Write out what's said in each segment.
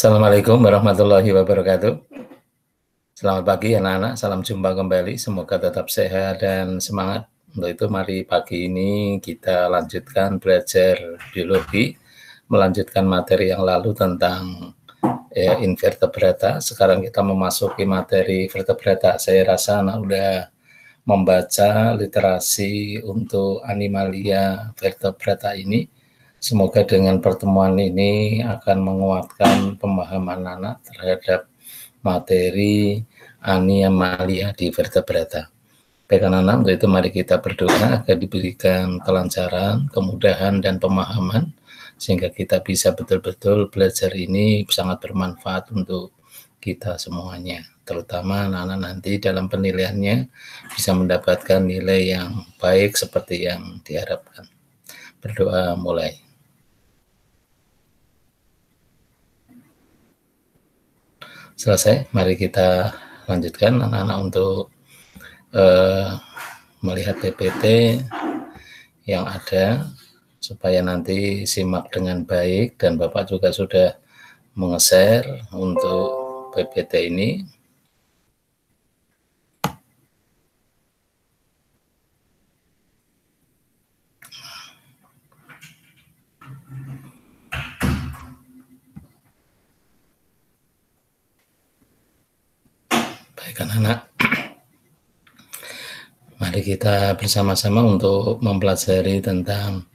Assalamualaikum warahmatullahi wabarakatuh. Selamat pagi anak-anak, salam jumpa kembali. Semoga tetap sehat dan semangat. Untuk itu mari pagi ini kita lanjutkan belajar biologi, melanjutkan materi yang lalu tentang invertebrata. Sekarang kita memasuki materi vertebrata. Saya rasa anak udah membaca literasi untuk animalia vertebrata ini. Semoga dengan pertemuan ini akan menguatkan pemahaman anak terhadap materi animalia di vertebrata. Baik anak-anak, untuk itu mari kita berdoa agar diberikan kelancaran, kemudahan, dan pemahaman, sehingga kita bisa betul-betul belajar ini sangat bermanfaat untuk kita semuanya, terutama anak-anak nanti dalam penilaiannya bisa mendapatkan nilai yang baik seperti yang diharapkan. Berdoa mulai. Selesai, mari kita lanjutkan anak-anak untuk melihat PPT yang ada supaya nanti simak dengan baik, dan Bapak juga sudah menge-share untuk PPT ini. Baik anak-anak, mari kita bersama-sama untuk mempelajari tentang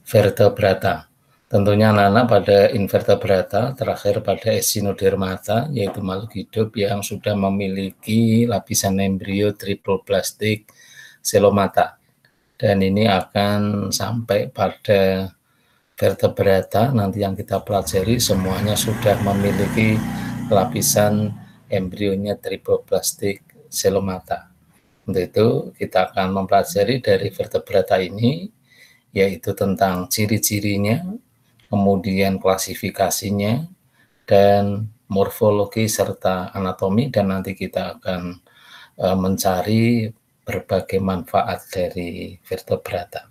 vertebrata. Tentunya anak-anak pada invertebrata, terakhir pada Echinodermata, yaitu makhluk hidup yang sudah memiliki lapisan embrio triploblastik selomata. Dan ini akan sampai pada vertebrata nanti yang kita pelajari semuanya sudah memiliki lapisan embrionya triploblastik selomata. Untuk itu kita akan mempelajari dari vertebrata ini, yaitu tentang ciri-cirinya, kemudian klasifikasinya, dan morfologi serta anatomi, dan nanti kita akan mencari berbagai manfaat dari vertebrata.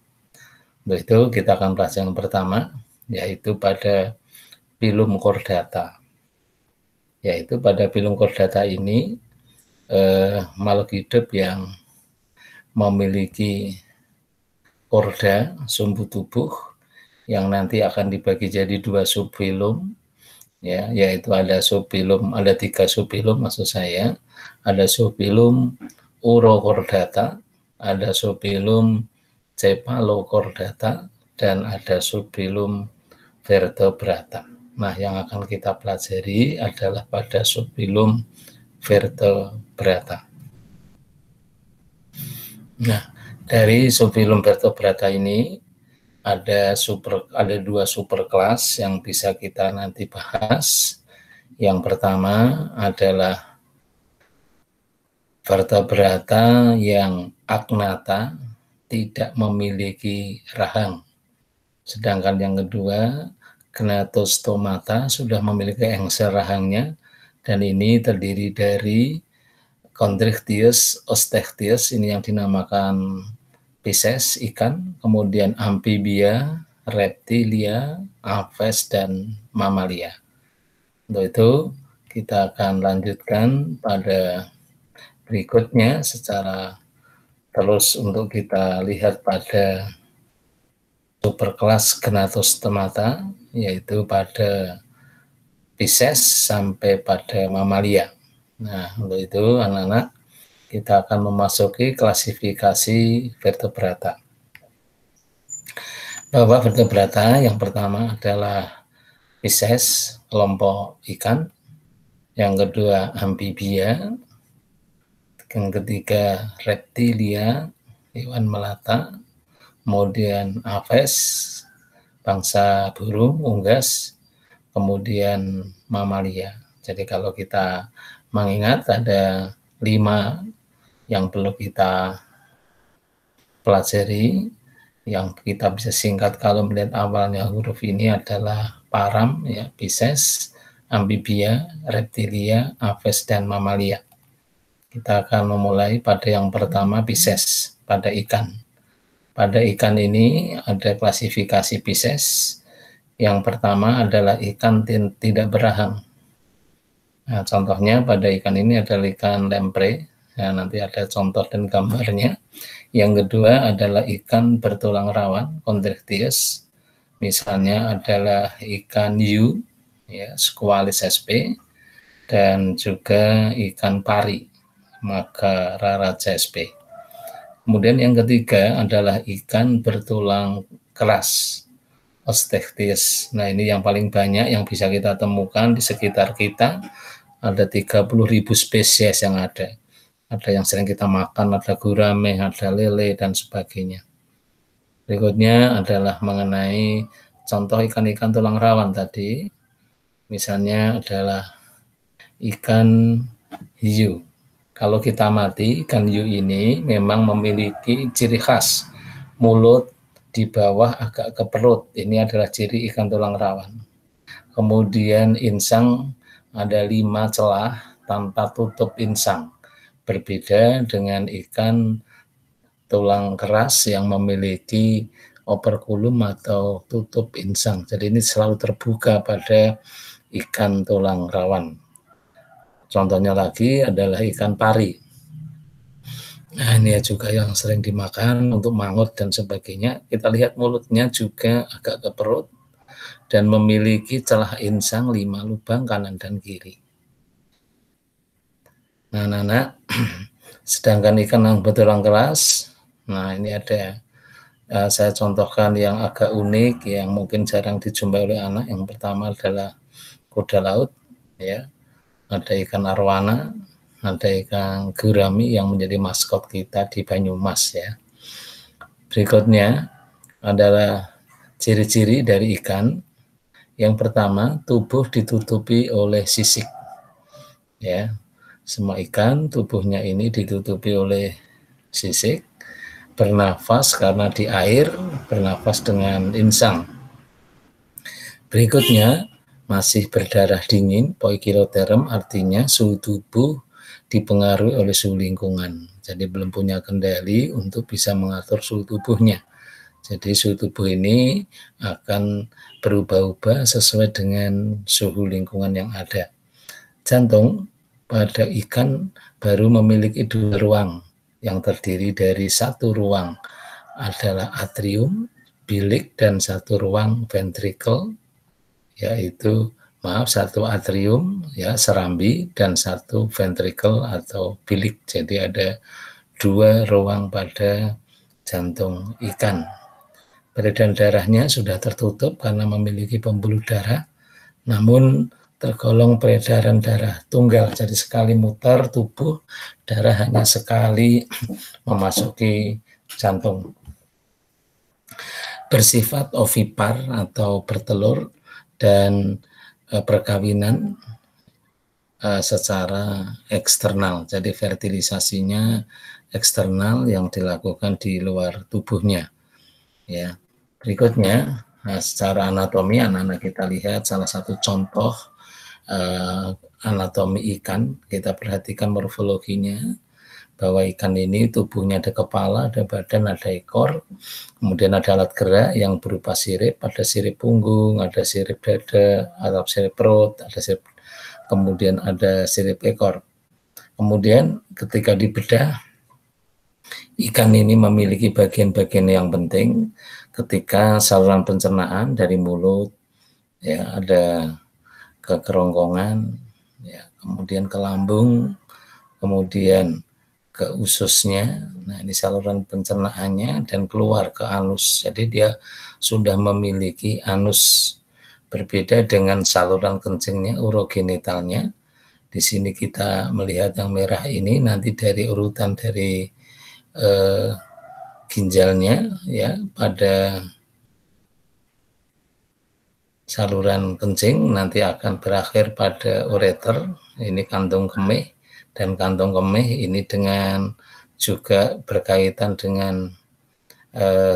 Untuk itu kita akan pelajari yang pertama, yaitu pada Phylum Chordata. Yaitu pada Phylum Chordata ini makhluk hidup yang memiliki chorda, sumbu tubuh, yang nanti akan dibagi jadi dua subfilum, ya, yaitu ada subfilum, ada 3 subfilum maksud saya. Ada subfilum Urochordata, ada subfilum Cephalochordata, dan ada subfilum Vertebrata. Nah, yang akan kita pelajari adalah pada subfilum Vertebrata. Nah, dari subfilum Vertebrata ini ada dua superkelas yang bisa kita nanti bahas. Yang pertama adalah vertebrata yang agnata, tidak memiliki rahang. Sedangkan yang kedua, gnatostomata, sudah memiliki engsel rahangnya, dan ini terdiri dari Chondrichthyes, Osteichthyes, ini yang dinamakan Pisces, ikan, kemudian amphibia, reptilia, aves, dan mamalia. Untuk itu, kita akan lanjutkan pada berikutnya secara terus untuk kita lihat pada superkelas Gnatostomata, yaitu pada Pisces sampai pada mamalia. Nah, untuk itu anak-anak, kita akan memasuki klasifikasi vertebrata. Bahwa vertebrata yang pertama adalah Pisces, kelompok ikan. Yang kedua amphibia. Yang ketiga reptilia, hewan melata. Kemudian aves, bangsa burung, unggas. Kemudian mamalia. Jadi kalau kita mengingat ada 5 yang perlu kita pelajari, yang kita bisa singkat kalau melihat awalnya huruf ini adalah param, ya, Pisces, amphibia, reptilia, aves, dan mamalia. Kita akan memulai pada yang pertama, Pisces, pada ikan. Pada ikan ini ada klasifikasi Pisces. Yang pertama adalah ikan tidak berahang. Nah, contohnya pada ikan ini adalah ikan lemprey. Nah, nanti ada contoh dan gambarnya. Yang kedua adalah ikan bertulang rawan, Chondrichthyes. Misalnya adalah ikan hiu, ya, Squalis sp, dan juga ikan pari, Magarara sp. Kemudian yang ketiga adalah ikan bertulang keras, Osteichthyes. Nah, ini yang paling banyak yang bisa kita temukan di sekitar kita. Ada 30.000 spesies yang ada. Ada yang sering kita makan, ada gurame, ada lele, dan sebagainya. Berikutnya adalah mengenai contoh ikan-ikan tulang rawan tadi. Misalnya adalah ikan hiu. Kalau kita mati, ikan hiu ini memang memiliki ciri khas. Mulut di bawah agak ke perut. Ini adalah ciri ikan tulang rawan. Kemudian insang ada 5 celah tanpa tutup insang. Berbeda dengan ikan tulang keras yang memiliki operculum atau tutup insang. Jadi ini selalu terbuka pada ikan tulang rawan. Contohnya lagi adalah ikan pari. Nah, ini juga yang sering dimakan untuk mangut dan sebagainya. Kita lihat mulutnya juga agak ke perut dan memiliki celah insang 5 lubang kanan dan kiri. Nah, anak-anak, sedangkan ikan yang bertulang keras, nah ini ada saya contohkan yang agak unik, yang mungkin jarang dijumpai oleh anak. Yang pertama adalah kuda laut, ya. Ada ikan arwana, ada ikan gurami yang menjadi maskot kita di Banyumas, ya. Berikutnya adalah ciri-ciri dari ikan. Yang pertama, tubuh ditutupi oleh sisik, ya. Semua ikan tubuhnya ini ditutupi oleh sisik, bernafas karena di air, bernafas dengan insang. Berikutnya, masih berdarah dingin, poikiloterm, artinya suhu tubuh dipengaruhi oleh suhu lingkungan. Jadi belum punya kendali untuk bisa mengatur suhu tubuhnya. Jadi suhu tubuh ini akan berubah-ubah sesuai dengan suhu lingkungan yang ada. Jantung pada ikan baru memiliki 2 ruang yang terdiri dari 1 ruang adalah atrium, bilik, dan 1 ruang ventricle, yaitu 1 atrium, ya, serambi, dan 1 ventricle atau bilik. Jadi ada 2 ruang pada jantung ikan. Peredaran darahnya sudah tertutup karena memiliki pembuluh darah, namun tergolong peredaran darah tunggal. Jadi sekali muter tubuh, darah hanya sekali memasuki jantung. Bersifat ovipar atau bertelur dan perkawinan secara eksternal. Jadi fertilisasinya eksternal yang dilakukan di luar tubuhnya. Ya. Berikutnya, secara anatomi anak-anak kita lihat salah satu contoh anatomi ikan. Kita perhatikan morfologinya, bahwa ikan ini tubuhnya ada kepala, ada badan, ada ekor, kemudian ada alat gerak yang berupa sirip, ada sirip punggung, ada sirip dada, ada sirip perut, ada sirip, kemudian ada sirip ekor. Kemudian ketika dibedah, ikan ini memiliki bagian-bagian yang penting ketika saluran pencernaan dari mulut, ya, ada ke kerongkongan, ya, kemudian ke lambung, kemudian ke ususnya. Nah, ini saluran pencernaannya, dan keluar ke anus. Jadi dia sudah memiliki anus. Berbeda dengan saluran kencingnya, urogenitalnya. Di sini kita melihat yang merah ini nanti dari urutan dari ginjalnya, ya, pada saluran kencing nanti akan berakhir pada ureter, ini kantung kemih. Dan kantong kemih ini dengan juga berkaitan dengan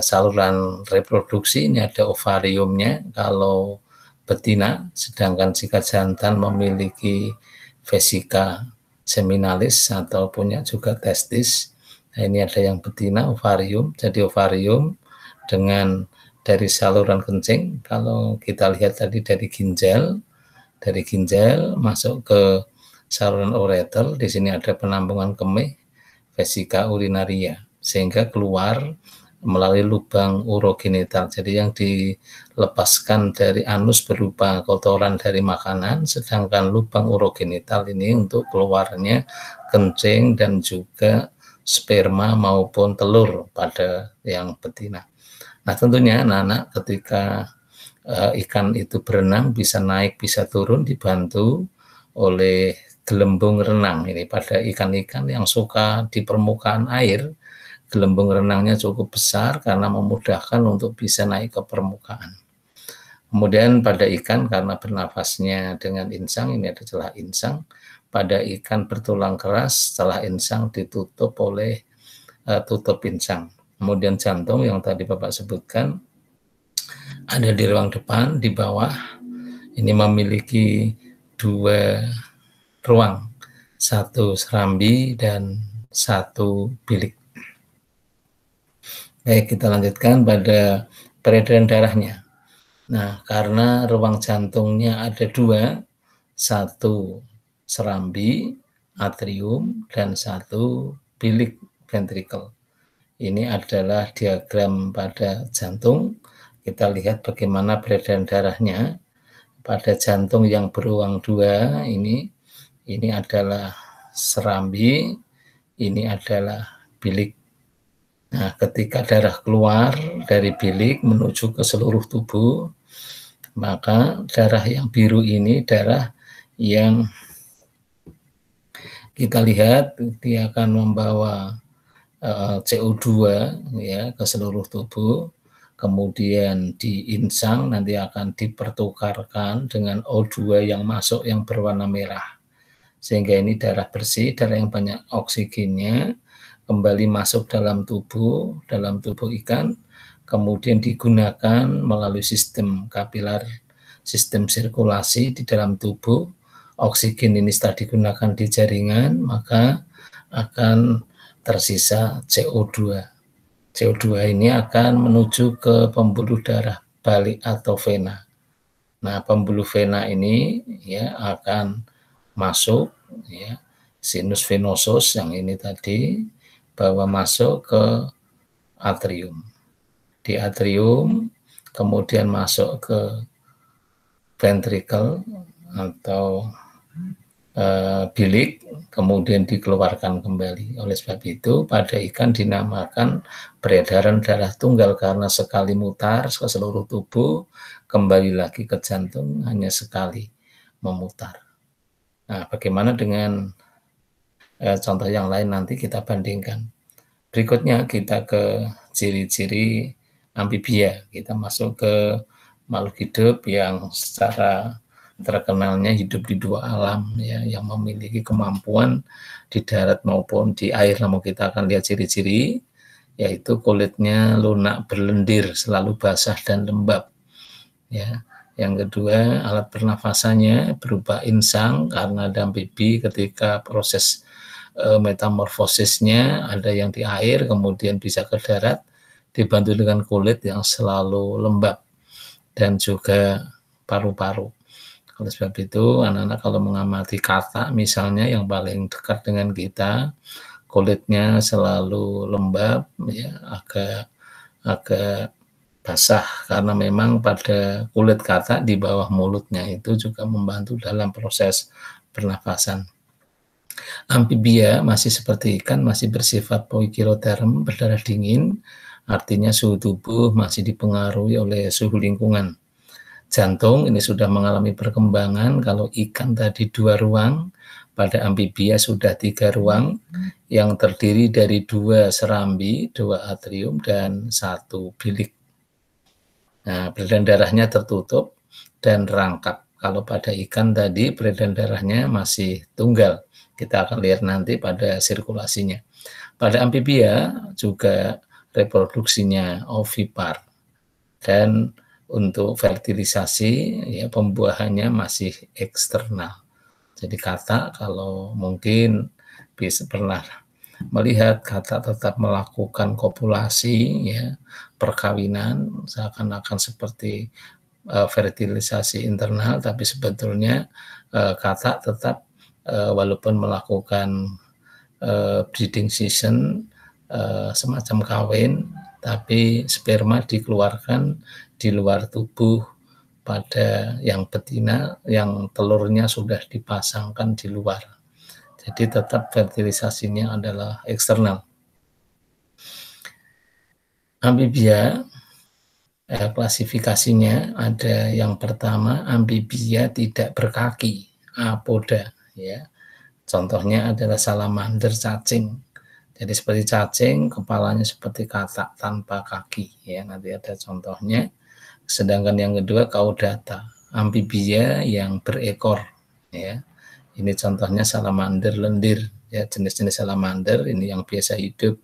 saluran reproduksi. Ini ada ovariumnya kalau betina, sedangkan jika jantan memiliki vesika seminalis atau punya juga testis. Nah, ini ada yang betina, ovarium. Jadi ovarium dengan dari saluran kencing, kalau kita lihat tadi dari ginjal masuk ke saluran ureter, di sini ada penampungan kemih, vesika urinaria, sehingga keluar melalui lubang urogenital. Jadi yang dilepaskan dari anus berupa kotoran dari makanan, sedangkan lubang urogenital ini untuk keluarnya kencing dan juga sperma maupun telur pada yang betina. Nah, tentunya anak-anak ketika ikan itu berenang bisa naik, bisa turun dibantu oleh gelembung renang. Ini pada ikan-ikan yang suka di permukaan air, gelembung renangnya cukup besar karena memudahkan untuk bisa naik ke permukaan. Kemudian pada ikan karena bernafasnya dengan insang, ini ada celah insang. Pada ikan bertulang keras, celah insang ditutup oleh tutup insang. Kemudian jantung yang tadi Bapak sebutkan ada di ruang depan, di bawah. Ini memiliki 2 ruang, 1 serambi dan 1 bilik. Baik, kita lanjutkan pada peredaran darahnya. Nah, karena ruang jantungnya ada 2, 1 serambi, atrium, dan 1 bilik ventrikel. Ini adalah diagram pada jantung. Kita lihat bagaimana peredaran darahnya. Pada jantung yang beruang 2 ini adalah serambi, ini adalah bilik. Nah, ketika darah keluar dari bilik menuju ke seluruh tubuh, maka darah yang biru ini darah yang kita lihat dia akan membawa CO2 ya ke seluruh tubuh, kemudian diinsang nanti akan dipertukarkan dengan O2 yang masuk yang berwarna merah, sehingga ini darah bersih, darah yang banyak oksigennya kembali masuk dalam tubuh ikan, kemudian digunakan melalui sistem kapilar, sistem sirkulasi di dalam tubuh. Oksigen ini setelah digunakan di jaringan, maka akan tersisa CO2. CO2 ini akan menuju ke pembuluh darah balik atau vena. Nah, pembuluh vena ini ya akan masuk ya, sinus venosus yang ini tadi bahwa masuk ke atrium. Di atrium kemudian masuk ke ventricle atau bilik, kemudian dikeluarkan kembali. Oleh sebab itu, pada ikan dinamakan peredaran darah tunggal karena sekali mutar ke seluruh tubuh, kembali lagi ke jantung hanya sekali memutar. Nah, bagaimana dengan contoh yang lain nanti kita bandingkan. Berikutnya kita ke ciri-ciri amfibia. Kita masuk ke makhluk hidup yang secara terkenalnya hidup di 2 alam ya, yang memiliki kemampuan di darat maupun di air. Namun kita akan lihat ciri-ciri, yaitu kulitnya lunak berlendir, selalu basah dan lembab ya. Yang kedua, alat pernafasannya berupa insang karena ada amfibi ketika proses metamorfosisnya ada yang di air kemudian bisa ke darat, dibantu dengan kulit yang selalu lembab dan juga paru-paru. Oleh sebab itu, anak-anak kalau mengamati kata misalnya yang paling dekat dengan kita, kulitnya selalu lembab, ya, agak basah karena memang pada kulit kata di bawah mulutnya itu juga membantu dalam proses pernafasan. Amfibia masih seperti ikan, masih bersifat poikiloterm, berdarah dingin, artinya suhu tubuh masih dipengaruhi oleh suhu lingkungan. Jantung ini sudah mengalami perkembangan, kalau ikan tadi 2 ruang, pada amfibia sudah 3 ruang, yang terdiri dari 2 serambi, 2 atrium, dan 1 bilik. Nah, peredaran darahnya tertutup dan rangkap. Kalau pada ikan tadi peredaran darahnya masih tunggal. Kita akan lihat nanti pada sirkulasinya. Pada amfibia juga reproduksinya ovipar. Dan untuk fertilisasi ya pembuahannya masih eksternal. Jadi kata kalau mungkin bisa pernah melihat kata tetap melakukan kopulasi ya, perkawinan seakan-akan seperti fertilisasi internal, tapi sebetulnya kata tetap walaupun melakukan breeding season, semacam kawin, tapi sperma dikeluarkan di luar tubuh pada yang betina, yang telurnya sudah dipasangkan di luar. Jadi tetap fertilisasinya adalah eksternal. Amphibia, klasifikasinya ada yang pertama, amphibia tidak berkaki, apoda, ya. Contohnya adalah salamander cacing. Jadi seperti cacing, kepalanya seperti katak tanpa kaki, ya. Nanti ada contohnya. Sedangkan yang kedua caudata, amphibia yang berekor, ya. Ini contohnya salamander lendir, ya, jenis-jenis salamander ini yang biasa hidup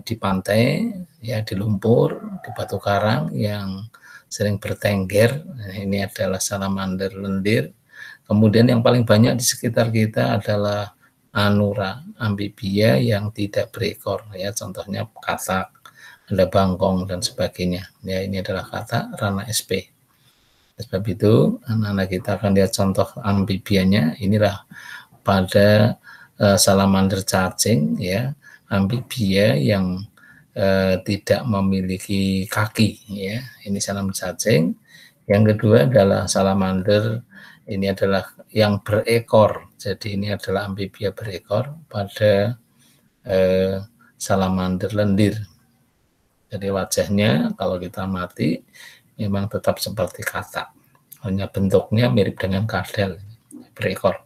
di pantai, ya, di lumpur, di batu karang yang sering bertengger. Nah, ini adalah salamander lendir. Kemudian yang paling banyak di sekitar kita adalah anura, amphibia yang tidak berekor, ya, contohnya katak, ada bangkong dan sebagainya. Ya, ini adalah katak Rana SP. Sebab itu anak-anak kita akan lihat contoh amphibianya. Inilah pada salamander cacing, ya, amphibia yang tidak memiliki kaki, ya. Ini salamander cacing. Yang kedua adalah salamander, ini adalah yang berekor. Jadi ini adalah amphibia berekor pada salamander lendir. Jadi wajahnya kalau kita mati memang tetap seperti katak, hanya bentuknya mirip dengan kadal, berekor.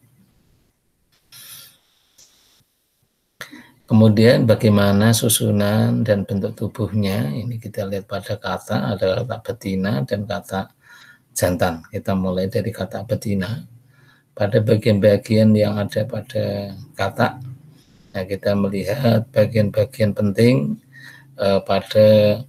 Kemudian bagaimana susunan dan bentuk tubuhnya, ini kita lihat pada katak, ada katak betina dan katak jantan. Kita mulai dari katak betina. Pada bagian-bagian yang ada pada katak, nah kita melihat bagian-bagian penting pada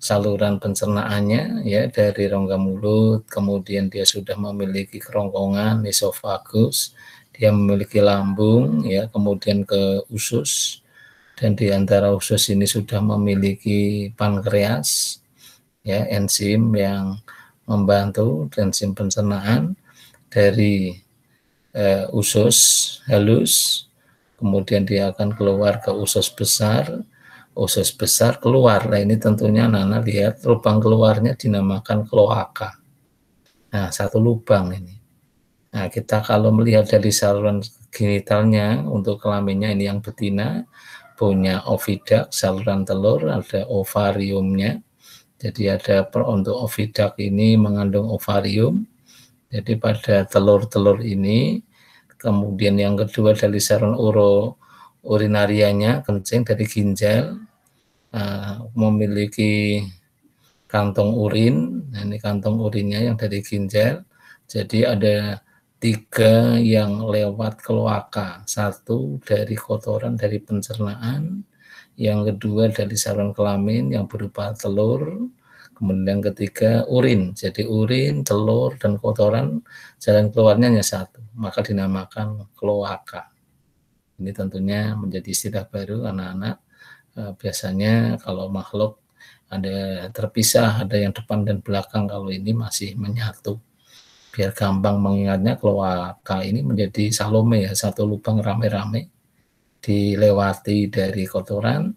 saluran pencernaannya, ya, dari rongga mulut, kemudian dia sudah memiliki kerongkongan, esofagus, dia memiliki lambung, ya, kemudian ke usus, dan di antara usus ini sudah memiliki pankreas, ya, enzim yang membantu enzim pencernaan dari usus halus, kemudian dia akan keluar ke usus besar keluar. Nah, ini tentunya anak-anak lihat lubang keluarnya dinamakan kloaka. Nah, satu lubang ini. Nah, kita kalau melihat dari saluran genitalnya untuk kelaminnya, ini yang betina punya oviduct, saluran telur, ada ovariumnya. Jadi ada untuk oviduct ini mengandung ovarium. Jadi pada telur-telur ini, kemudian yang kedua dari saluran urinarianya, kencing dari ginjal, memiliki kantong urin. Nah, ini kantong urinnya yang dari ginjal. Jadi ada 3 yang lewat kloaka, 1 dari kotoran dari pencernaan, yang kedua dari saluran kelamin yang berupa telur, kemudian yang ketiga urin. Jadi urin, telur, dan kotoran jalan keluarnya hanya 1, maka dinamakan kloaka. Ini tentunya menjadi istilah baru anak-anak. Biasanya kalau makhluk ada terpisah, ada yang depan dan belakang, kalau ini masih menyatu. Biar gampang mengingatnya, kloaka ini menjadi Salome, ya, satu lubang rame-rame dilewati dari kotoran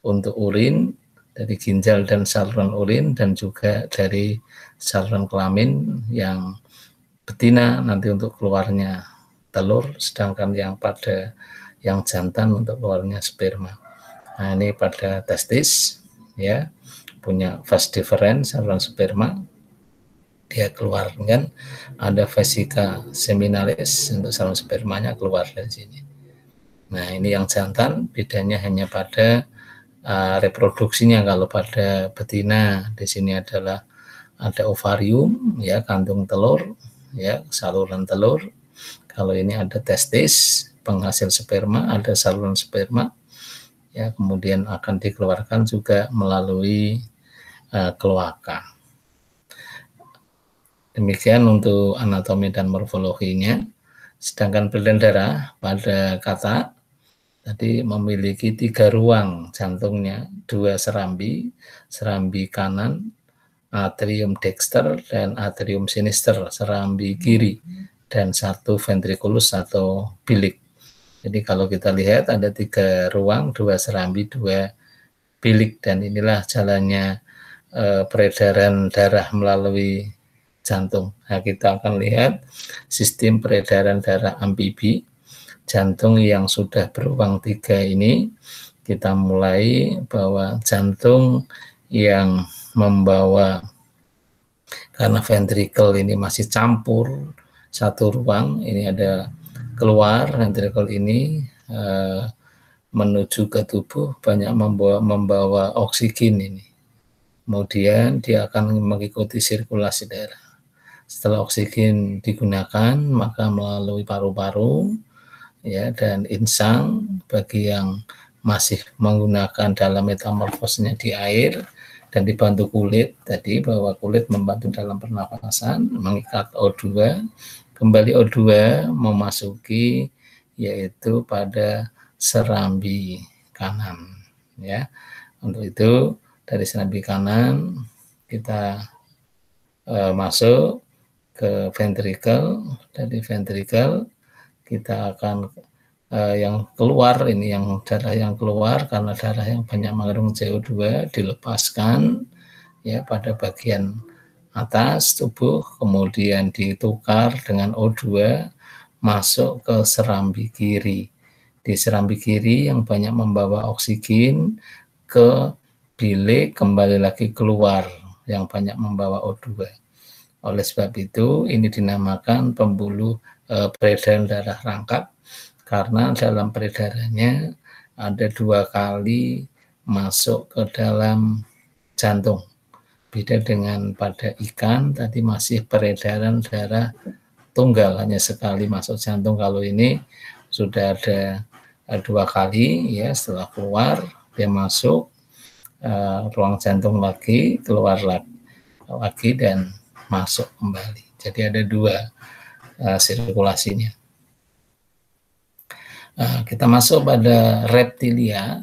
untuk urin, dari ginjal dan saluran urin, dan juga dari saluran kelamin yang betina nanti untuk keluarnya telur, sedangkan yang pada yang jantan untuk keluarnya sperma. Nah, ini pada testis, ya, punya vas deferens saluran sperma, dia keluarkan, ada vesika seminalis untuk saluran spermanya keluar dari sini. Nah, ini yang jantan, bedanya hanya pada reproduksinya. Kalau pada betina di sini adalah ada ovarium, ya, kandung telur, ya, saluran telur. Kalau ini ada testis, penghasil sperma, ada saluran sperma, ya, kemudian akan dikeluarkan juga melalui kloaka. Demikian untuk anatomi dan morfologinya. Sedangkan peredaran darah pada katak tadi memiliki 3 ruang jantungnya, 2 serambi, serambi kanan, atrium dexter, dan atrium sinister, serambi kiri. dan 1 ventriculus atau bilik. Jadi kalau kita lihat ada 3 ruang, 2 serambi, 2 bilik, dan inilah jalannya peredaran darah melalui jantung. Nah, kita akan lihat sistem peredaran darah amfibi jantung yang sudah beruang 3 ini. Kita mulai bahwa jantung yang membawa, karena ventrikel ini masih campur satu ruang, ini ada keluar ventrikel ini menuju ke tubuh, banyak membawa oksigen ini. Kemudian dia akan mengikuti sirkulasi darah. Setelah oksigen digunakan, maka melalui paru-paru ya dan insang bagi yang masih menggunakan dalam metamorfosnya di air, dan dibantu kulit tadi, bahwa kulit membantu dalam pernapasan, mengikat O2, kembali O2 memasuki yaitu pada serambi kanan ya. Untuk itu dari serambi kanan kita masuk ke ventrikel, dari ventrikel kita akan yang keluar ini, yang darah yang keluar karena darah yang banyak mengandung CO2 dilepaskan ya pada bagian atas tubuh, kemudian ditukar dengan O2 masuk ke serambi kiri. Di serambi kiri yang banyak membawa oksigen ke bilik, kembali lagi keluar yang banyak membawa O2. Oleh sebab itu ini dinamakan pembuluh peredaran darah rangkap, karena dalam peredarannya ada 2 kali masuk ke dalam jantung. Beda dengan pada ikan, tadi masih peredaran darah tunggal, hanya sekali masuk jantung. Kalau ini sudah ada 2 kali ya, setelah keluar dia masuk ruang jantung lagi, keluar lagi dan masuk kembali. Jadi ada 2 sirkulasinya. Kita masuk pada reptilia,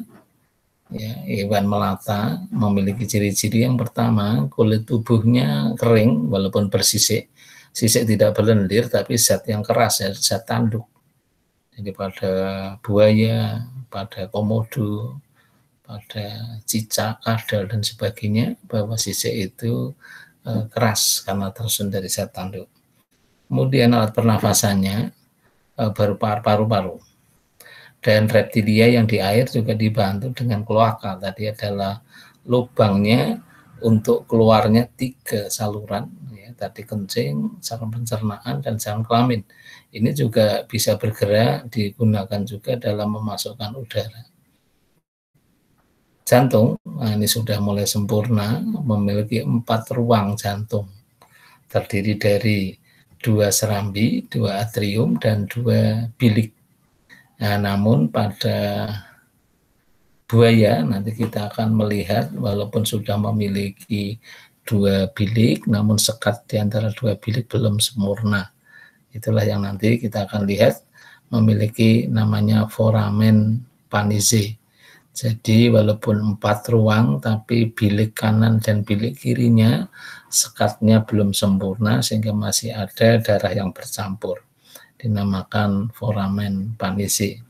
ya, hewan melata, memiliki ciri-ciri yang pertama, kulit tubuhnya kering walaupun bersisik. Sisik tidak berlendir, tapi zat yang keras, ya, zat tanduk. Jadi pada buaya, pada komodo, pada cicak, kadal, dan sebagainya, bahwa sisik itu keras karena tersusun dari zat tanduk. Kemudian alat pernafasannya berupa paru-paru. Dan reptilia yang di air juga dibantu dengan kloaka. Tadi adalah lubangnya untuk keluarnya 3 saluran, ya, tadi kencing, saluran pencernaan, dan saluran kelamin. Ini juga bisa bergerak, digunakan juga dalam memasukkan udara. Jantung, nah ini sudah mulai sempurna, memiliki 4 ruang jantung, terdiri dari 2 serambi, 2 atrium, dan 2 bilik. Nah, namun pada buaya nanti kita akan melihat walaupun sudah memiliki 2 bilik, namun sekat di antara 2 bilik belum sempurna. Itulah yang nanti kita akan lihat memiliki namanya foramen Panizzae. Jadi walaupun 4 ruang, tapi bilik kanan dan bilik kirinya sekatnya belum sempurna sehingga masih ada darah yang bercampur. Dinamakan foramen Panizzae.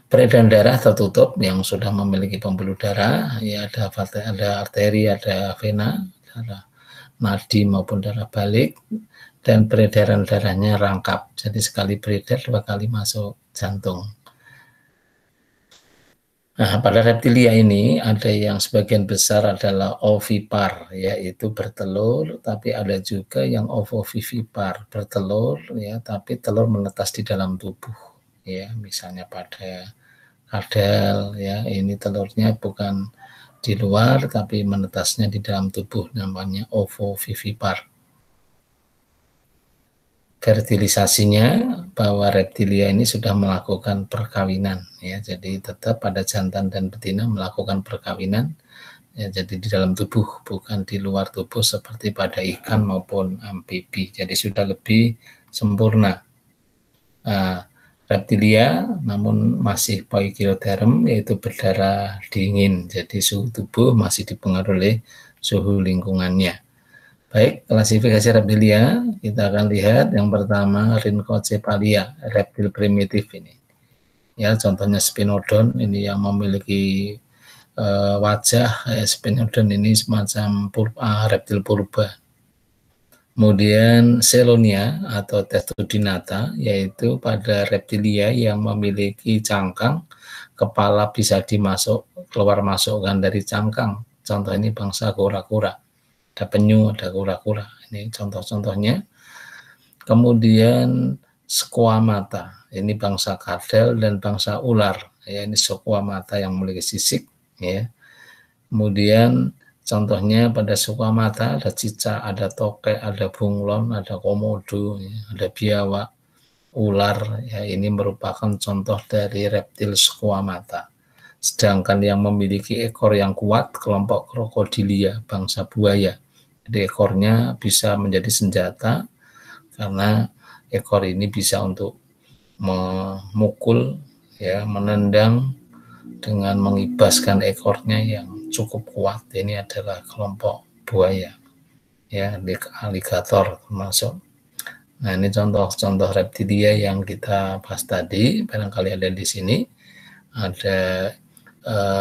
Peredaran darah tertutup yang sudah memiliki pembuluh darah, ya ada arteri, ada vena, darah nadi maupun darah balik, dan peredaran darahnya rangkap. Jadi sekali beredar 2 kali masuk jantung. Nah, pada reptilia ini ada yang sebagian besar adalah ovipar, yaitu bertelur, tapi ada juga yang ovovivipar, bertelur, ya, tapi telur menetas di dalam tubuh, ya, misalnya pada kadal, ya, ini telurnya bukan di luar, tapi menetasnya di dalam tubuh, namanya ovovivipar. Fertilisasinya, bahwa reptilia ini sudah melakukan perkawinan, ya, jadi tetap pada jantan dan betina melakukan perkawinan, ya, jadi di dalam tubuh bukan di luar tubuh seperti pada ikan maupun amfibi, jadi sudah lebih sempurna. Reptilia namun masih poikiloderm, yaitu berdarah dingin, jadi suhu tubuh masih dipengaruhi oleh suhu lingkungannya. Baik, klasifikasi reptilia kita akan lihat yang pertama Rhinchocephalia, reptil primitif ini. Ya, contohnya Spinodon ini yang memiliki wajah Spinodon ini semacam reptil purba. Kemudian Selonia atau Testudinata yaitu pada reptilia yang memiliki cangkang, kepala bisa keluar masukkan dari cangkang. Contoh ini bangsa kura-kura. Ada penyu, ada kura-kura. Ini contoh-contohnya. Kemudian Squamata, ini bangsa kadal dan bangsa ular. Ya, ini Squamata yang memiliki sisik. Ya. Kemudian contohnya pada Squamata ada cicak, ada tokek, ada bunglon, ada komodo, ya, ada biawak, ular. Ya, ini merupakan contoh dari reptil Squamata. Sedangkan yang memiliki ekor yang kuat kelompok Crocodilia, bangsa buaya. Jadi ekornya bisa menjadi senjata karena ekor ini bisa untuk memukul, ya, menendang dengan mengibaskan ekornya yang cukup kuat. Ini adalah kelompok buaya, ya, aligator termasuk. Nah, ini contoh-contoh reptilia yang kita bahas tadi. Barangkali ada di sini. Ada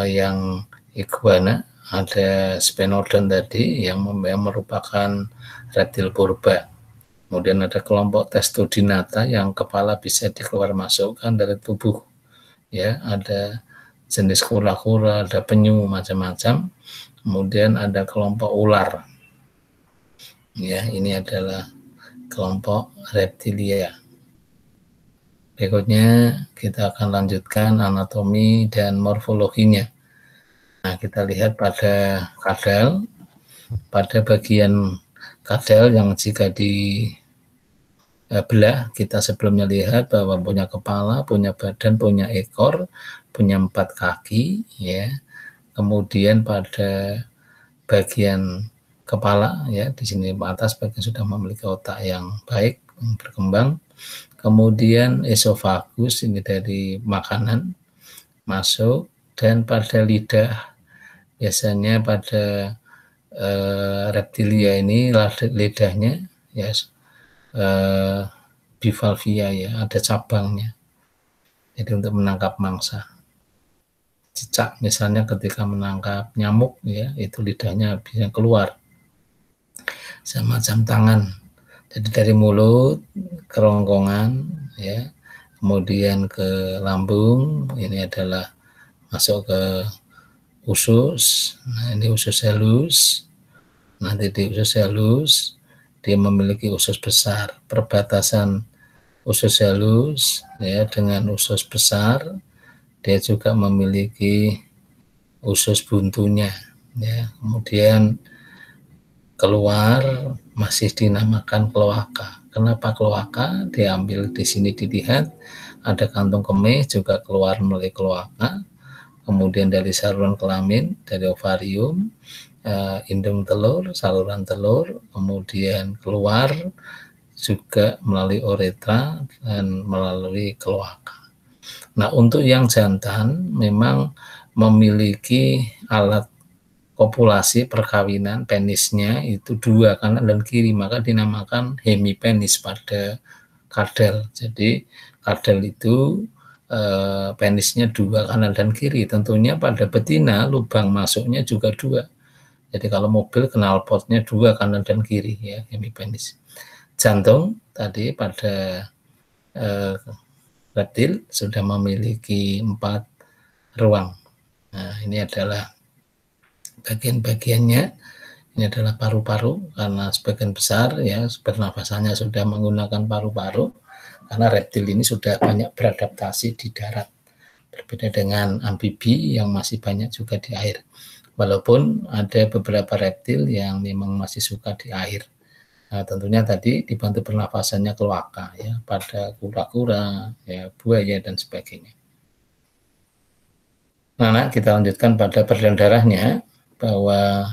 yang iguana, ada Spinodon tadi yang merupakan reptil purba. Kemudian ada kelompok Testudinata yang kepala bisa dikeluar masukkan dari tubuh. Ya, ada jenis kura-kura, ada penyu macam-macam. Kemudian ada kelompok ular. Ya, ini adalah kelompok reptilia. Berikutnya kita akan lanjutkan anatomi dan morfologinya. Nah, kita lihat pada kadal, pada bagian kadal yang jika dibelah, kita sebelumnya lihat bahwa punya kepala, punya badan, punya ekor, punya 4 kaki, ya. Kemudian pada bagian kepala, ya, di sini atas bagian sudah memiliki otak yang baik, yang berkembang. Kemudian esofagus ini dari makanan masuk, dan pada lidah biasanya pada reptilia ini lidahnya, ya, bivalvia, ya, ada cabangnya. Jadi untuk menangkap mangsa. Cicak misalnya ketika menangkap nyamuk, ya, itu lidahnya bisa keluar. Semacam tangan. Jadi dari mulut, kerongkongan, ya, kemudian ke lambung, ini adalah masuk ke usus. Nah, ini usus halus. Nanti di usus halus dia memiliki usus besar. Perbatasan usus halus, ya, dengan usus besar, dia juga memiliki usus buntunya, ya. Kemudian keluar masih dinamakan kloaka. Kenapa kloaka? Diambil di sini dilihat ada kantung kemih juga keluar melalui kloaka. Kemudian dari saluran kelamin, dari ovarium, indung telur, saluran telur, kemudian keluar juga melalui uretra dan melalui kloaka. Nah, untuk yang jantan memang memiliki alat kopulasi perkawinan, penisnya itu 2 kanan dan kiri, maka dinamakan hemipenis pada kadal. Jadi kadal itu penisnya 2 kanan dan kiri. Tentunya pada betina lubang masuknya juga 2. Jadi kalau mobil knalpotnya 2 kanan dan kiri, ya, hemipenis. Jantung tadi pada reptil sudah memiliki 4 ruang. Nah, ini adalah bagian-bagiannya. Ini adalah paru-paru, karena sebagian besar, ya, pernafasannya sudah menggunakan paru-paru, karena reptil ini sudah banyak beradaptasi di darat. Berbeda dengan amfibi yang masih banyak juga di air. Walaupun ada beberapa reptil yang memang masih suka di air. Nah, tentunya tadi dibantu pernafasannya kloaka, ya, pada kura-kura, ya, buaya dan sebagainya. Nah, kita lanjutkan pada peredaran darahnya, bahwa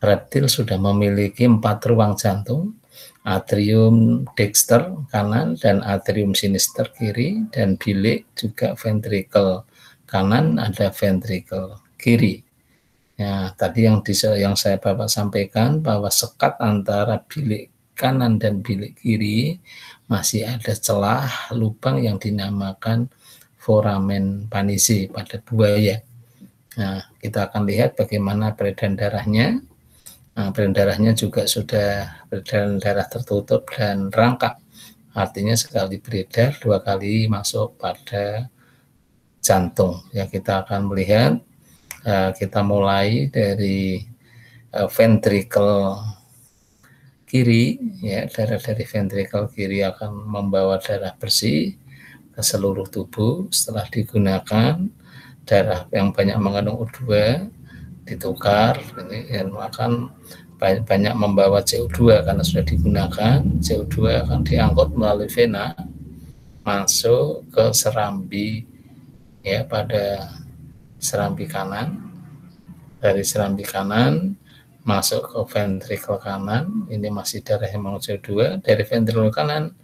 reptil sudah memiliki 4 ruang jantung, atrium dexter kanan dan atrium sinister kiri, dan bilik juga ventricle kanan, ada ventricle kiri. Ya, tadi yang saya Bapak sampaikan bahwa sekat antara bilik kanan dan bilik kiri masih ada celah lubang yang dinamakan foramen panisi pada buaya. Nah, kita akan lihat bagaimana peredaran darahnya. Nah, peredaran darahnya juga sudah peredaran darah tertutup dan rangkap. Artinya sekali beredar, 2 kali masuk pada jantung. Ya, kita akan melihat, kita mulai dari ventricle kiri, ya, darah dari ventricle kiri akan membawa darah bersih ke seluruh tubuh. Setelah digunakan, darah yang banyak mengandung O2 ditukar, ini yang akan banyak membawa CO2 karena sudah digunakan. CO2 akan diangkut melalui vena masuk ke serambi, ya, pada serambi kanan. Dari serambi kanan masuk ke ventricle kanan, ini masih darah yang mengandung CO2. Dari ventricle kanan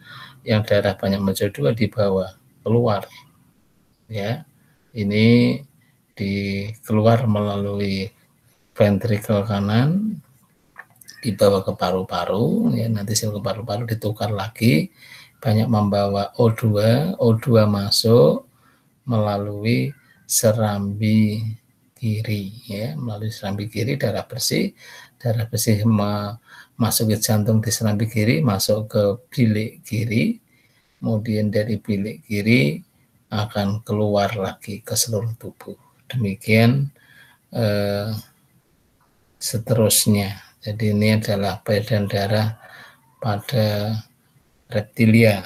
yang darah banyak mengandung CO2 dibawa keluar, ya, ini keluar melalui ventricle kanan, dibawa ke paru-paru, ya, nanti sel ke paru-paru ditukar lagi, banyak membawa O2, O2 masuk melalui serambi kiri, ya, melalui serambi kiri darah bersih masuk ke jantung di serambi kiri, masuk ke bilik kiri, kemudian dari bilik kiri akan keluar lagi ke seluruh tubuh. Demikian seterusnya. Jadi ini adalah peredaran darah pada reptilia.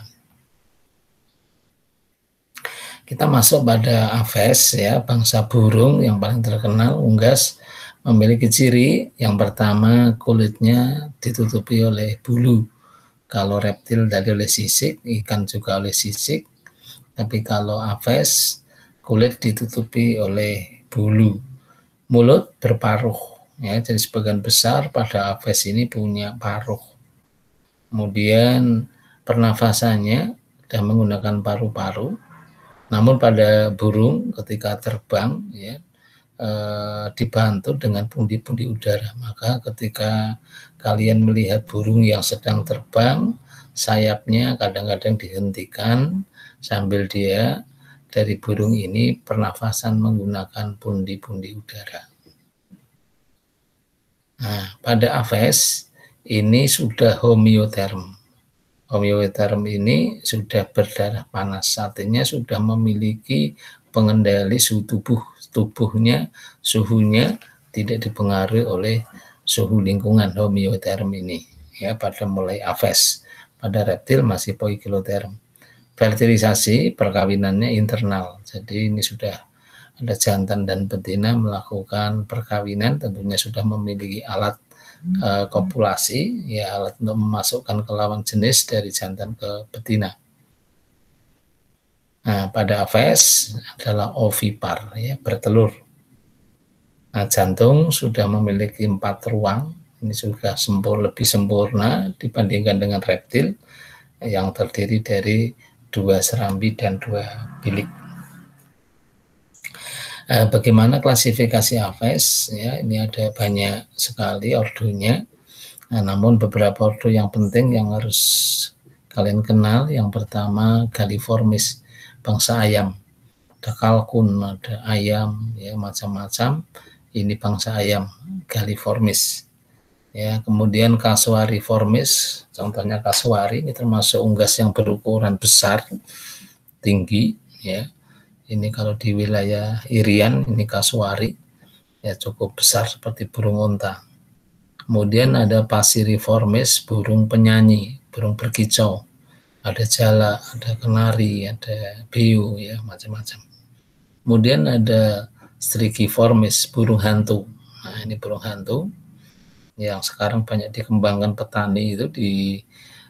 Kita masuk pada aves, ya, bangsa burung yang paling terkenal, unggas, memiliki ciri yang pertama kulitnya ditutupi oleh bulu. Kalau reptil tadi oleh sisik, ikan juga oleh sisik, tapi kalau aves kulit ditutupi oleh bulu. Mulut berparuh, ya, jadi sebagian besar pada aves ini punya paruh. Kemudian pernafasannya sudah menggunakan paru-paru. Namun pada burung ketika terbang, ya, dibantu dengan pundi-pundi udara. Maka ketika kalian melihat burung yang sedang terbang, sayapnya kadang-kadang dihentikan sambil dia dari burung ini pernafasan menggunakan pundi-pundi udara. Nah, pada aves ini sudah homeotherm. Homeotherm ini sudah berdarah panas, artinya sudah memiliki pengendali suhu tubuhnya, suhunya tidak dipengaruhi oleh suhu lingkungan. Homeotherm ini, ya, pada mulai aves. Pada reptil masih poikilotherm. Fertilisasi perkawinannya internal, jadi ini sudah ada jantan dan betina melakukan perkawinan, tentunya sudah memiliki alat kopulasi, ya, alat untuk memasukkan ke lawan jenis dari jantan ke betina. Nah, pada aves adalah ovipar, ya, bertelur. Nah, jantung sudah memiliki 4 ruang, ini sudah lebih sempurna dibandingkan dengan reptil yang terdiri dari 2 serambi dan 2 bilik. Bagaimana klasifikasi aves? Ya, ini ada banyak sekali ordonya. Nah, namun beberapa ordo yang penting yang harus kalian kenal, yang pertama Galliformis, bangsa ayam. Ada kalkun, ada ayam, ya, macam-macam. Ini bangsa ayam, Galliformis. Ya, kemudian Casuariiformis, contohnya kasuari, ini termasuk unggas yang berukuran besar, tinggi, ya. Ini kalau di wilayah Irian, ini kasuari, ya, cukup besar seperti burung unta. Kemudian ada Passeriformis, burung penyanyi, burung berkicau. Ada jala, ada kenari, ada beo, ya, macam-macam. Kemudian ada Strigiformis, burung hantu. Nah, ini burung hantu yang sekarang banyak dikembangkan petani itu di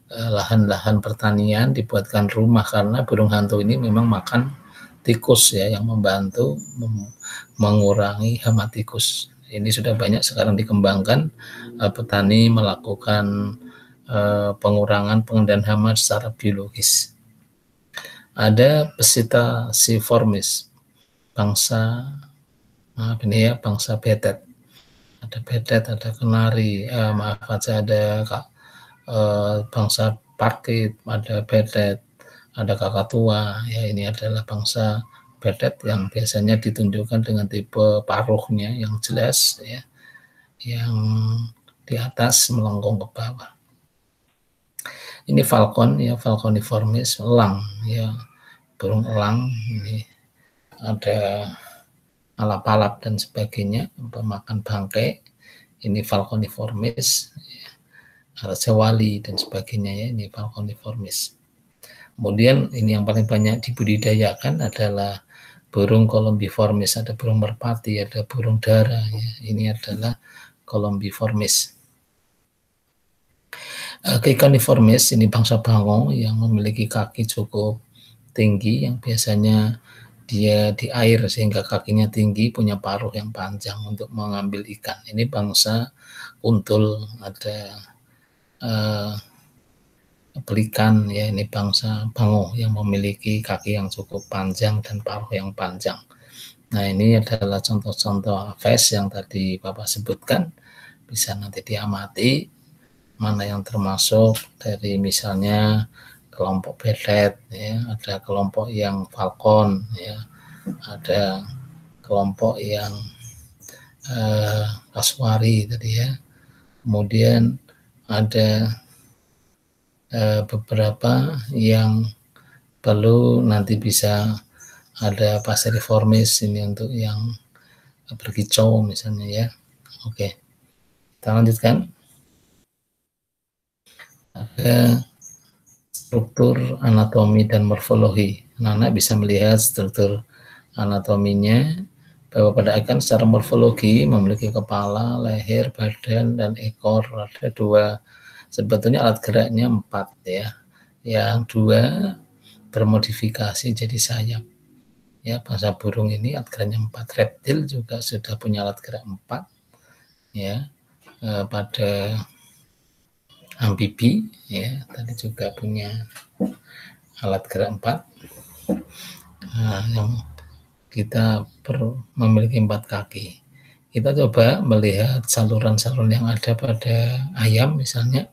lahan-lahan pertanian, dibuatkan rumah karena burung hantu ini memang makan tikus, ya, yang membantu mengurangi hama tikus. Ini sudah banyak sekarang dikembangkan, petani melakukan pengurangan pengendalian hama secara biologis. Ada Psittaciformis, bangsa bangsa betet. ada bedet, ada kenari, maaf aja ada bangsa parkit, ada bedet, ada kakatua. Ya, ini adalah bangsa bedet yang biasanya ditunjukkan dengan tipe paruhnya yang jelas, ya, yang di atas melengkung ke bawah. Ini falcon, ya, falconiformis, elang, ya, burung elang. Ini ada alap-alap dan sebagainya, pemakan bangkai. Ini falconiformis, ya, raja wali dan sebagainya, ya, ini falconiformis. Kemudian ini yang paling banyak dibudidayakan adalah burung columbiformis, ada burung merpati, ada burung dara, ya. Ini adalah columbiformis. Caeconiformis ini bangsa bangau yang memiliki kaki cukup tinggi, yang biasanya dia di air sehingga kakinya tinggi, punya paruh yang panjang untuk mengambil ikan. Ini bangsa untul, ada pelikan, ya, ini bangsa bangau yang memiliki kaki yang cukup panjang dan paruh yang panjang. Nah, ini adalah contoh-contoh aves yang tadi Bapak sebutkan, bisa nanti diamati mana yang termasuk dari misalnya kelompok bedet, ya, ada kelompok yang falcon, ya, ada kelompok yang kasuari tadi, ya. Kemudian ada beberapa yang perlu nanti bisa ada passeriformis, ini untuk yang berkicau misalnya, ya. Oke, kita lanjutkan. Ada struktur anatomi dan morfologi. Anak-anak bisa melihat struktur anatominya bahwa pada ikan secara morfologi memiliki kepala, leher, badan, dan ekor. Ada dua, sebetulnya alat geraknya 4, ya. Yang 2 bermodifikasi jadi sayap. Ya, bangsa burung ini alat geraknya 4. Reptil juga sudah punya alat gerak 4. Ya, pada amfibi, ya, tadi juga punya alat gerak 4. Nah, yang kita memiliki 4 kaki. Kita coba melihat saluran-saluran yang ada pada ayam, misalnya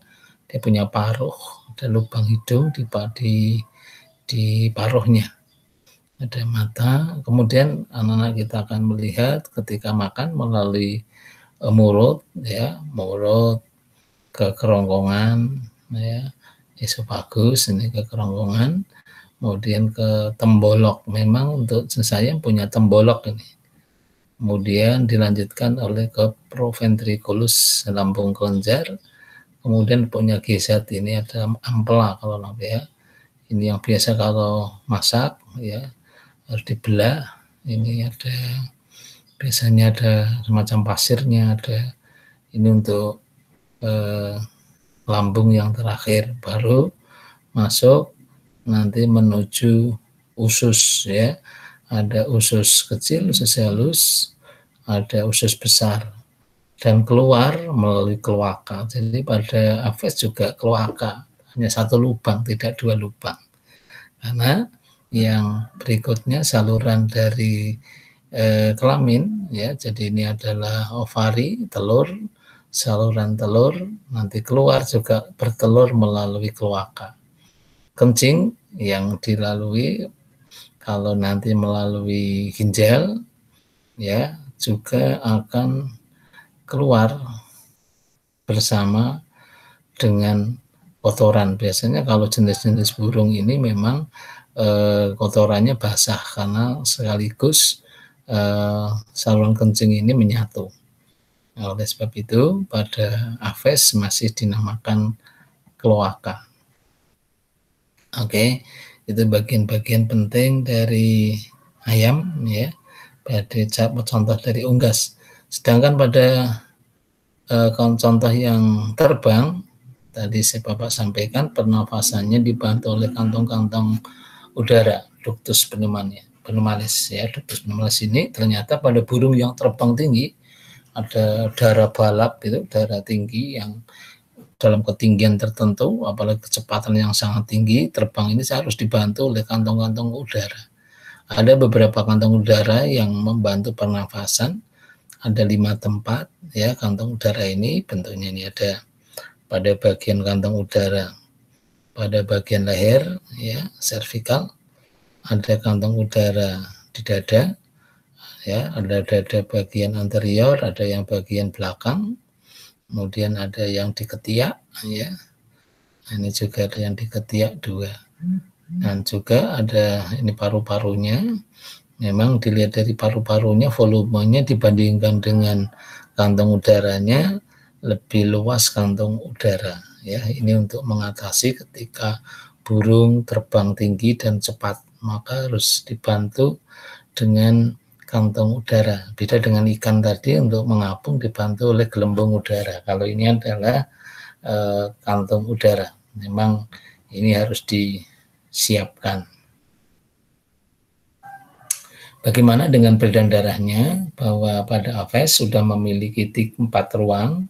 dia punya paruh, ada lubang hidung di paruhnya, ada mata. Kemudian anak-anak kita akan melihat ketika makan melalui mulut, ya, mulut ke kerongkongan, ya, esofagus, ini ke kerongkongan, kemudian ke tembolok. Memang untuk saya punya tembolok ini. Kemudian dilanjutkan oleh ke proventriculus, lambung kelenjar. Kemudian punya gizzard, ini ada ampela kalau namanya, ya. Ini yang biasa kalau masak, ya, harus dibelah. Ini ada biasanya ada semacam pasirnya, ada ini untuk lambung yang terakhir, baru masuk nanti menuju usus, ya. Ada usus kecil, usus halus, ada usus besar, dan keluar melalui kloaka. Jadi pada aves juga kloaka, hanya 1 lubang, tidak 2 lubang. Karena yang berikutnya saluran dari kelamin, ya. Jadi ini adalah ovari, telur, saluran telur, nanti keluar juga bertelur melalui kloaka. Kencing yang dilalui kalau nanti melalui ginjal, ya, juga akan keluar bersama dengan kotoran. Biasanya kalau jenis-jenis burung ini memang kotorannya basah karena sekaligus saluran kencing ini menyatu. Nah, oleh sebab itu pada aves masih dinamakan kloaka. Oke, itu bagian-bagian penting dari ayam, ya. Pada contoh dari unggas. Sedangkan pada contoh yang terbang, tadi saya Bapak sampaikan pernafasannya dibantu oleh kantong-kantong udara, ductus pneumalis, ya. Ductus pneumalis ini ternyata pada burung yang terbang tinggi, ada udara balap, itu udara tinggi yang dalam ketinggian tertentu, apalagi kecepatan yang sangat tinggi, terbang ini harus dibantu oleh kantong-kantong udara. Ada beberapa kantong udara yang membantu pernafasan, ada 5 tempat ya kantong udara ini. Bentuknya ini ada pada bagian kantong udara pada bagian leher ya, servikal, ada kantong udara di dada ya, ada dada bagian anterior, ada yang bagian belakang, kemudian ada yang di ketiak ya, ini juga ada yang di ketiak 2, dan juga ada ini paru-parunya. Memang dilihat dari paru-parunya, volumenya dibandingkan dengan kantong udaranya lebih luas kantong udara ya. Ini untuk mengatasi ketika burung terbang tinggi dan cepat, maka harus dibantu dengan kantong udara. Beda dengan ikan tadi, untuk mengapung dibantu oleh gelembung udara. Kalau ini adalah kantong udara, memang ini harus disiapkan. Bagaimana dengan peredaran darahnya? Bahwa pada Aves sudah memiliki 4 ruang,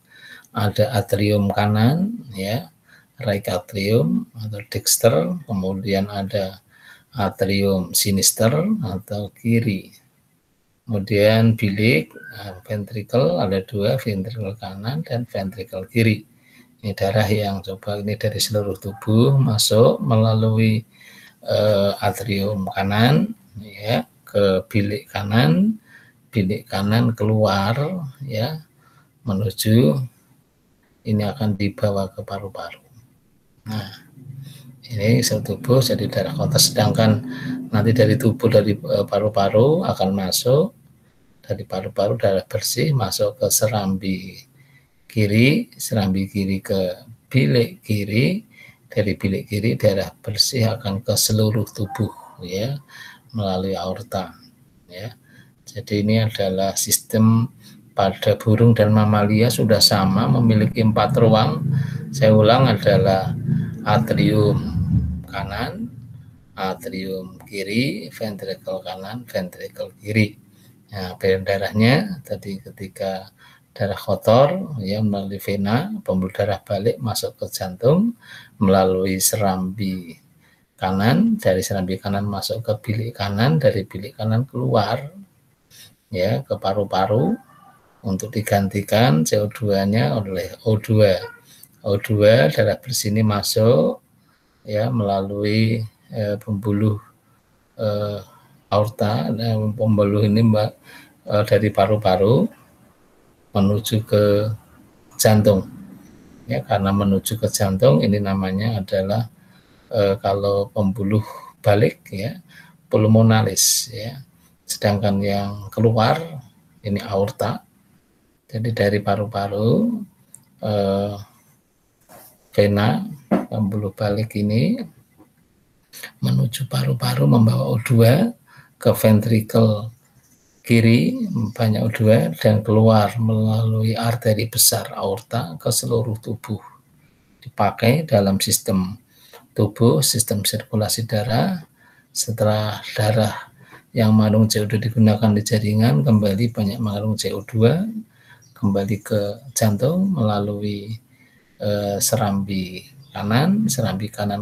ada atrium kanan, ya, right atrium atau dexter, kemudian ada atrium sinister atau kiri, kemudian bilik, ventricle ada 2, ventricle kanan dan ventricle kiri. Ini darah yang coba ini dari seluruh tubuh masuk melalui atrium kanan, ya, ke bilik kanan keluar ya, menuju ini akan dibawa ke paru-paru. Nah, ini sel tubuh jadi darah kotor, sedangkan nanti dari tubuh dari paru-paru akan masuk dari paru-paru darah bersih masuk ke serambi kiri ke bilik kiri, dari bilik kiri darah bersih akan ke seluruh tubuh ya, melalui aorta ya. Jadi ini adalah sistem pada burung dan mamalia sudah sama, memiliki 4 ruang. Saya ulang, adalah atrium kanan, atrium kiri, ventricle kanan, ventricle kiri. Nah, peredaran darahnya tadi ketika darah kotor ya melalui vena, pembuluh darah balik masuk ke jantung melalui serambi kanan, dari serambi kanan masuk ke bilik kanan, dari bilik kanan keluar ya ke paru-paru untuk digantikan CO2-nya oleh O2. O2 darah bersih ini masuk ya melalui pembuluh aorta, pembuluh ini dari paru-paru menuju ke jantung ya, karena menuju ke jantung ini namanya adalah kalau pembuluh balik ya pulmonalis ya, sedangkan yang keluar ini aorta. Jadi dari paru-paru vena pembuluh balik ini menuju paru-paru membawa O2 ke ventricle kiri banyak O2 dan keluar melalui arteri besar aorta ke seluruh tubuh, dipakai dalam sistem tubuh, sistem sirkulasi darah. Setelah darah yang mengandung CO2 digunakan di jaringan, kembali banyak mengandung CO2, kembali ke jantung melalui serambi kanan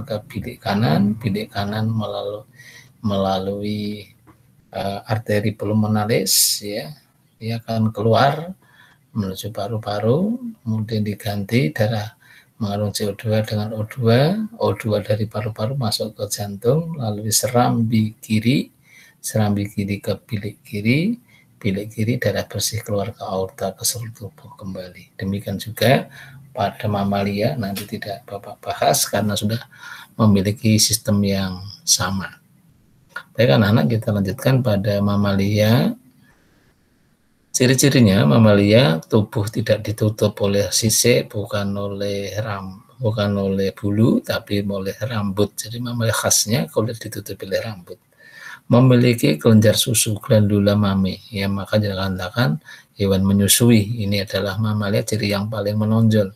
ke bilik kanan melalui arteri pulmonalis ya, dia akan keluar menuju paru-paru, kemudian diganti darah mengandung CO2 dengan O2 dari paru-paru masuk ke jantung melalui serambi kiri ke bilik kiri darah bersih keluar ke aorta ke seluruh tubuh kembali. Demikian juga pada mamalia, nanti tidak Bapak bahas karena sudah memiliki sistem yang sama. Baik anak-anak, kita lanjutkan pada mamalia. Ciri-cirinya mamalia tubuh tidak ditutup oleh sisik, bukan oleh bulu, tapi oleh rambut. Jadi mamalia khasnya kulit ditutupi oleh rambut. Memiliki kelenjar susu, glandula mame, ya, maka dikatakan hewan menyusui. Ini adalah mamalia ciri yang paling menonjol.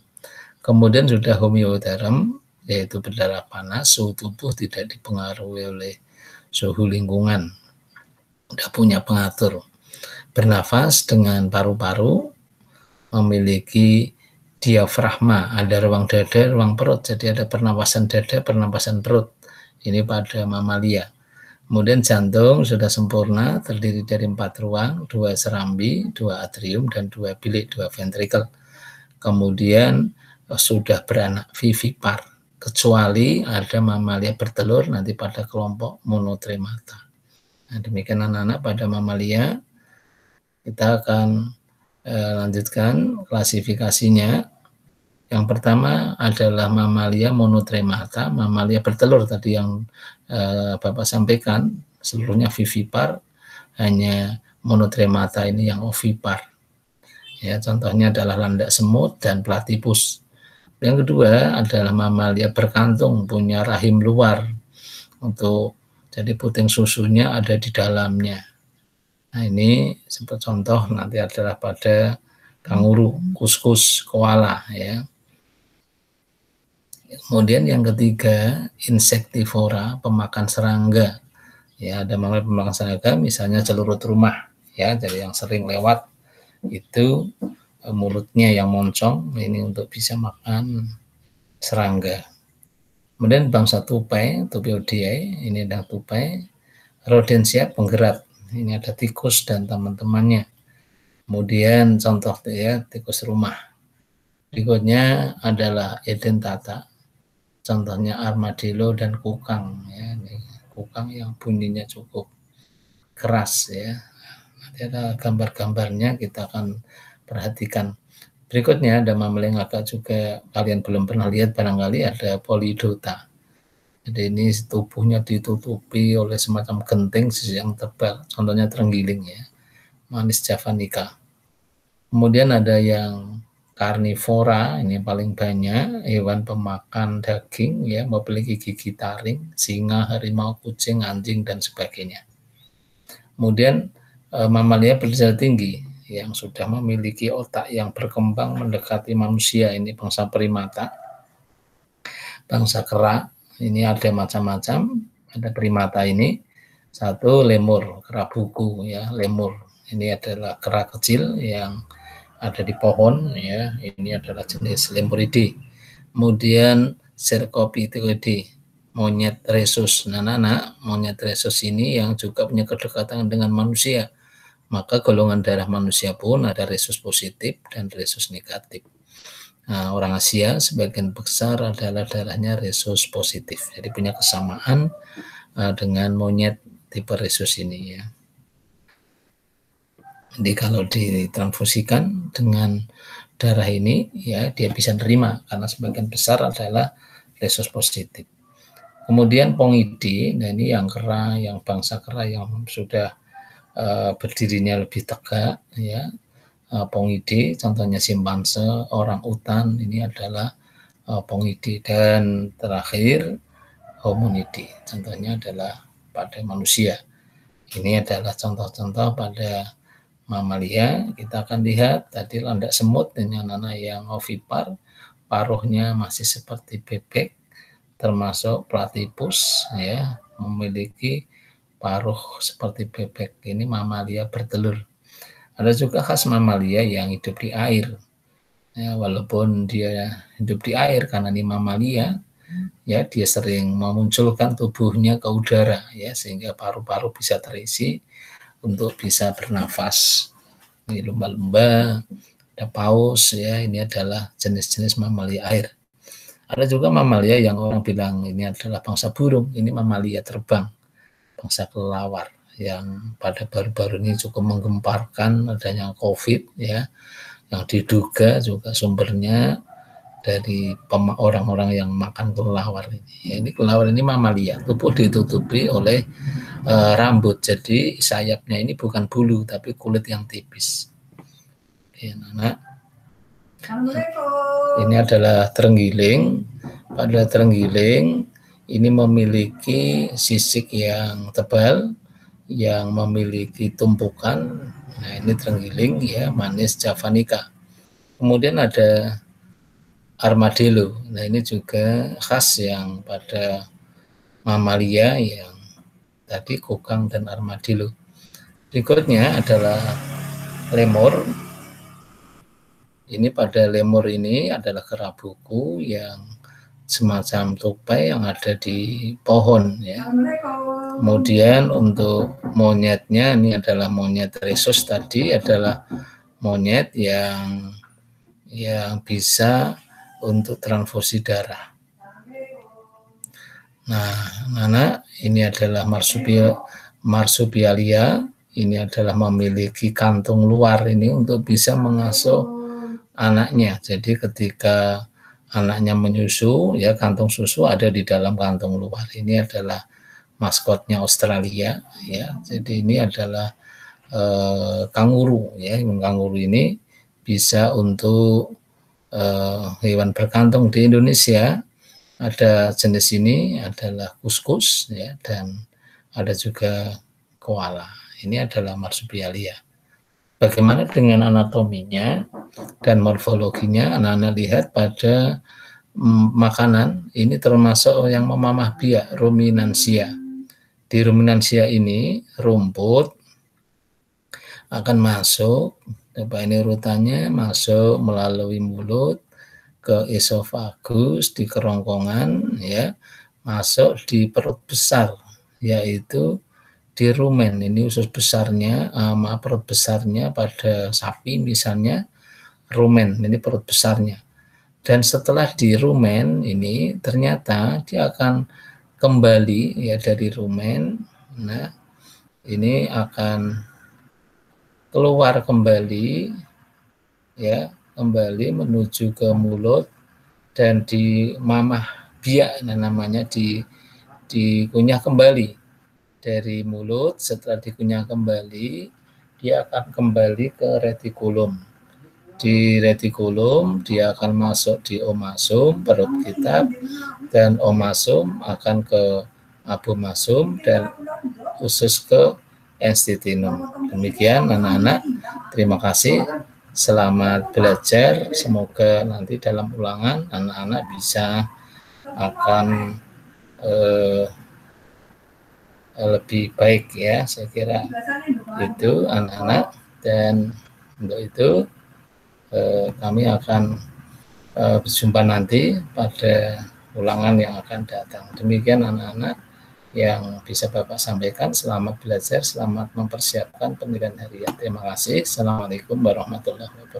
Kemudian sudah homeotherm, yaitu berdarah panas, suhu tubuh tidak dipengaruhi oleh suhu lingkungan, sudah punya pengatur. Bernafas dengan paru-paru, memiliki diafragma, ada ruang dada, ruang perut, jadi ada pernapasan dada, pernapasan perut. Ini pada mamalia. Kemudian jantung sudah sempurna, terdiri dari 4 ruang, 2 serambi, 2 atrium, dan 2 bilik, 2 ventrikel. Kemudian sudah beranak vivipar, kecuali ada mamalia bertelur nanti pada kelompok monotremata. Nah, demikian anak-anak pada mamalia. Kita akan lanjutkan klasifikasinya. Yang pertama adalah mamalia monotremata, mamalia bertelur tadi yang Bapak sampaikan, seluruhnya vivipar, hanya monotremata ini yang ovipar. Ya, contohnya adalah landak semut dan platypus. Yang kedua adalah mamalia berkantung, punya rahim luar untuk jadi puting susunya ada di dalamnya. Nah, ini seperti contoh nanti adalah pada kanguru, kuskus, koala ya. Kemudian yang ketiga, insektivora, pemakan serangga. Ya, ada mamalia pemakan serangga, misalnya celurut rumah ya, jadi yang sering lewat itu mulutnya yang moncong, ini untuk bisa makan serangga. Kemudian bangsa tupai, Tupiodiae, ini ada tupai. Rodentia penggerak, ini ada tikus dan teman-temannya. Kemudian contoh ya, tikus rumah. Berikutnya adalah edentata, contohnya armadillo dan kukang ya, kukang yang bunyinya cukup keras ya. Nanti ada gambar-gambarnya, kita akan perhatikan. Berikutnya ada mamalia yang agak juga kalian belum pernah lihat barangkali, ada polidota. Jadi ini tubuhnya ditutupi oleh semacam genting yang tebal, contohnya terenggiling ya, Manis javanica. Kemudian ada yang karnivora, ini paling banyak, hewan pemakan daging ya, memiliki gigi taring, singa, harimau, kucing, anjing, dan sebagainya. Kemudian mamalia berdarah tinggi yang sudah memiliki otak yang berkembang mendekati manusia, ini bangsa primata. Bangsa kera, ini ada macam-macam, ada primata ini. Satu lemur, kera buku ya, lemur. Ini adalah kera kecil yang ada di pohon ya, ini adalah jenis lemuridae. Kemudian Cercopithecidae, monyet rhesus. Nah, monyet rhesus ini yang juga punya kedekatan dengan manusia. Maka golongan darah manusia pun ada rhesus positif dan rhesus negatif. Nah, orang Asia sebagian besar adalah darahnya rhesus positif. Jadi punya kesamaan dengan monyet tipe rhesus ini ya. Jadi kalau ditransfusikan dengan darah ini ya dia bisa nerima karena sebagian besar adalah rhesus positif. Kemudian Pongidae, nah ini yang kera, yang bangsa kera yang sudah berdirinya lebih tegak ya. Pongidae, contohnya simpanse, orang utan, ini adalah Pongidae. Dan terakhir Hominidae, contohnya adalah pada manusia. Ini adalah contoh-contoh pada mamalia. Kita akan lihat tadi landak semut dengan anak yang ovipar, paruhnya masih seperti bebek, termasuk platypus ya, memiliki paruh seperti bebek. Ini mamalia bertelur. Ada juga khas mamalia yang hidup di air. Ya, walaupun dia hidup di air karena ini mamalia, ya dia sering memunculkan tubuhnya ke udara ya sehingga paru-paru bisa terisi untuk bisa bernafas. Ini lumba-lumba, ada paus ya, ini adalah jenis-jenis mamalia air. Ada juga mamalia yang orang bilang ini adalah bangsa burung, ini mamalia terbang, bangsa kelelawar yang pada baru-baru ini cukup menggemparkan adanya COVID ya, yang diduga juga sumbernya dari orang-orang yang makan kelelawar ini. Ya, ini kelelawar ini mamalia, tubuh ditutupi oleh rambut, jadi sayapnya ini bukan bulu tapi kulit yang tipis. Oke, anak. Ini adalah terenggiling. Pada terenggiling ini memiliki sisik yang tebal, yang memiliki tumpukan. Nah, ini terenggiling ya, Manis javanica. Kemudian ada armadillo. Nah, ini juga khas yang pada mamalia yang tadi kukang dan armadillo. Berikutnya adalah lemur. Ini pada lemur ini adalah kera buku yang semacam tupai yang ada di pohon ya. Kemudian untuk monyetnya, ini adalah monyet rhesus tadi, adalah monyet yang bisa untuk transfusi darah. Nah, anak ini adalah marsupialia. Ini adalah memiliki kantung luar ini untuk bisa mengasuh anaknya. Jadi ketika anaknya menyusu, ya kantung susu ada di dalam kantung luar. Ini adalah maskotnya Australia, ya. Jadi ini adalah kanguru, ya. Kanguru ini bisa untuk hewan berkantung di Indonesia. Ada jenis ini adalah kuskus, ya, dan ada juga koala. Ini adalah marsupialia. Bagaimana dengan anatominya dan morfologinya? Anak-anak lihat pada makanan ini termasuk yang memamah biak, ruminansia. Di ruminansia ini rumput akan masuk, ini urutannya, masuk melalui mulut ke esofagus di kerongkongan, ya, masuk di perut besar, yaitu di rumen. Ini usus besarnya, perut besarnya pada sapi misalnya, rumen, ini perut besarnya. Dan setelah di rumen ini ternyata dia akan kembali, ya, dari rumen. Nah, ini akan keluar kembali, ya, kembali menuju ke mulut dan di mamah biak, namanya dikunyah kembali dari mulut. Setelah dikunyah kembali, dia akan kembali ke retikulum. Di retikulum dia akan masuk di omasum, perut kita, dan omasum akan ke abomasum dan usus ke enstetinum. Demikian anak-anak, terima kasih. Selamat belajar. Semoga nanti dalam ulangan anak-anak bisa akan lebih baik, ya, saya kira itu anak-anak. Dan untuk itu kami akan berjumpa nanti pada ulangan yang akan datang. Demikian anak-anak yang bisa Bapak sampaikan. Selamat belajar, selamat mempersiapkan penilaian harian. Terima kasih. Assalamualaikum warahmatullahi wabarakatuh.